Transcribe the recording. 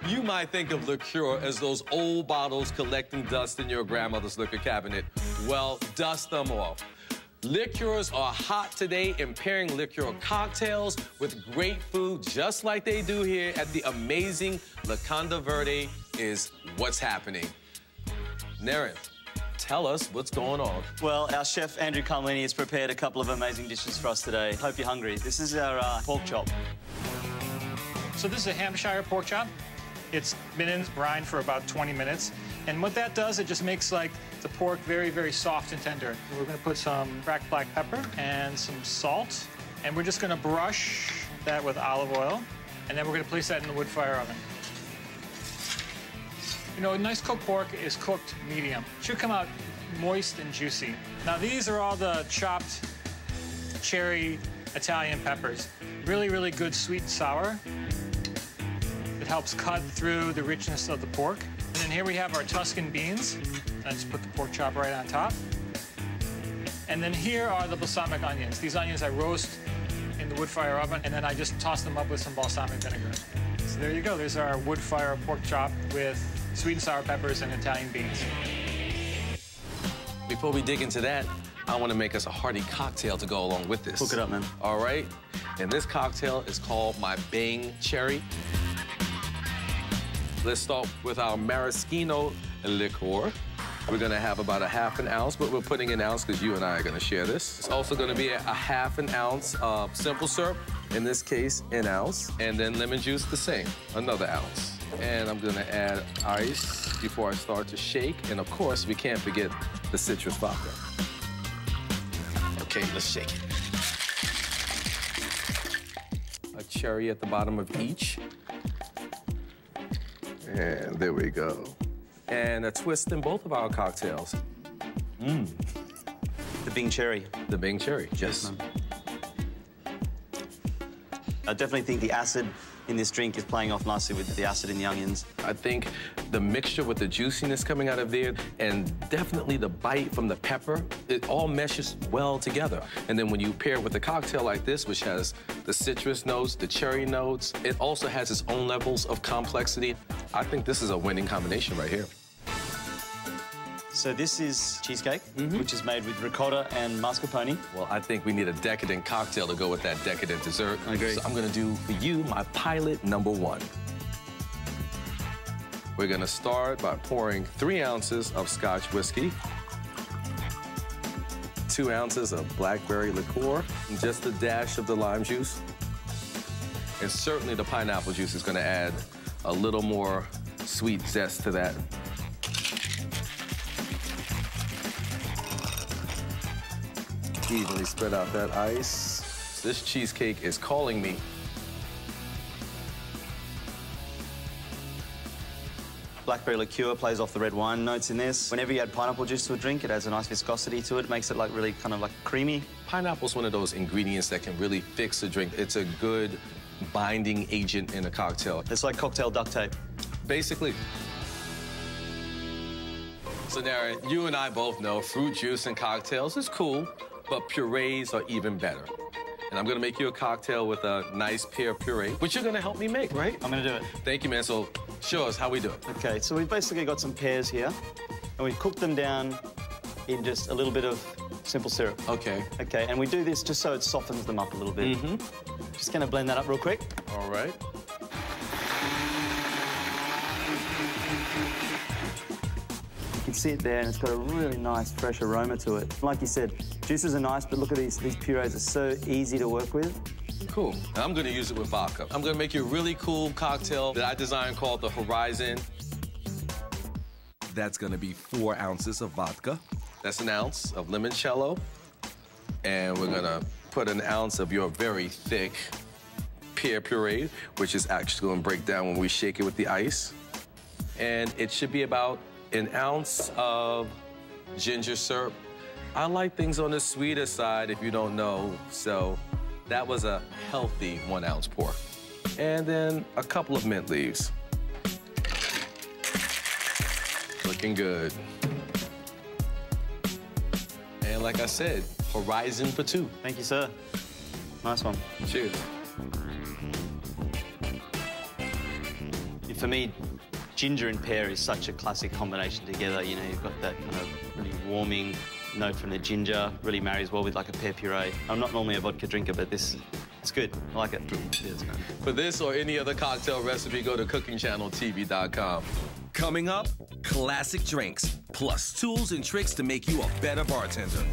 You might think of liqueur as those old bottles collecting dust in your grandmother's liquor cabinet. Well, dust them off. Liqueurs are hot today, and pairing liqueur cocktails with great food, just like they do here at the amazing La Conda Verde, is what's happening. Naren, tell us what's going on. Well, our chef, Andrew Carlini, has prepared a couple of amazing dishes for us today. Hope you're hungry. This is our pork chop. So this is a Hampshire pork chop. It's been in brine for about 20 minutes. And what that does, it just makes like the pork very, very soft and tender. We're gonna put some cracked black pepper and some salt. And we're just gonna brush that with olive oil. And then we're gonna place that in the wood fire oven. You know, a nice cooked pork is cooked medium. It should come out moist and juicy. Now these are all the chopped cherry Italian peppers. Really, really good sweet and sour. It helps cut through the richness of the pork. And then here we have our Tuscan beans. I just put the pork chop right on top. And then here are the balsamic onions. These onions I roast in the wood fire oven, and then I just toss them up with some balsamic vinegar. So there you go. There's our wood fire pork chop with sweet and sour peppers and Italian beans. Before we dig into that, I want to make us a hearty cocktail to go along with this. Hook it up, man. All right? And this cocktail is called my Bang Cherry. Let's start with our maraschino liqueur. We're gonna have about a ½ ounce, but we're putting an ounce because you and I are gonna share this. It's also gonna be a ½ ounce of simple syrup, in this case, an ounce, and then lemon juice the same, another ounce. And I'm gonna add ice before I start to shake. And of course, we can't forget the citrus vodka. Okay, let's shake it. A cherry at the bottom of each. And there we go. And a twist in both of our cocktails. The Bing Cherry. The Bing Cherry, yes. I definitely think the acid in this drink is playing off nicely with the acid in the onions. I think the mixture with the juiciness coming out of there and definitely the bite from the pepper, it all meshes well together. And then when you pair it with a cocktail like this, which has the citrus notes, the cherry notes, it also has its own levels of complexity. I think this is a winning combination right here. So this is cheesecake, which is made with ricotta and mascarpone. Well, I think we need a decadent cocktail to go with that decadent dessert. I agree. So I'm gonna do for you my pilot #1. We're gonna start by pouring 3 ounces of Scotch whiskey, 2 ounces of blackberry liqueur, and just a dash of the lime juice. And certainly the pineapple juice is gonna add a little more sweet zest to that. Evenly spread out that ice. This cheesecake is calling me. Blackberry liqueur plays off the red wine notes in this. Whenever you add pineapple juice to a drink, it adds a nice viscosity to it. It makes it like really kind of like creamy. Pineapple's one of those ingredients that can really fix a drink. It's a good binding agent in a cocktail. It's like cocktail duct tape. Basically. So, Naren, you and I both know fruit juice in cocktails is cool, but purees are even better. And I'm gonna make you a cocktail with a nice pear puree, which you're gonna help me make, right? I'm gonna do it. Thank you, man. So show us how we do it. Okay, so we've basically got some pears here, and we've cooked them down in just a little bit of simple syrup. Okay. Okay, and we do this just so it softens them up a little bit. Just gonna blend that up real quick. All right. You can see it there, and it's got a really nice, fresh aroma to it. Like you said, juices are nice, but look at these purees are so easy to work with. Cool. And I'm gonna use it with vodka. I'm gonna make you a really cool cocktail that I designed called the Horizon. That's gonna be 4 ounces of vodka. That's an ounce of limoncello. And we're gonna put an ounce of your very thick pear puree, which is actually gonna break down when we shake it with the ice. And it should be about an ounce of ginger syrup. I like things on the sweeter side, if you don't know, so that was a healthy 1 ounce pour. And then a couple of mint leaves. Looking good. And like I said, Horizon for 2. Thank you, sir. Nice one. Cheers. If For me, ginger and pear is such a classic combination together. You know, you've got that kind of really warming note from the ginger, really marries well with like a pear puree. I'm not normally a vodka drinker, but this, it's good. I like it. Yeah, it's good. For this or any other cocktail recipe, go to cookingchanneltv.com. Coming up, classic drinks, plus tools and tricks to make you a better bartender.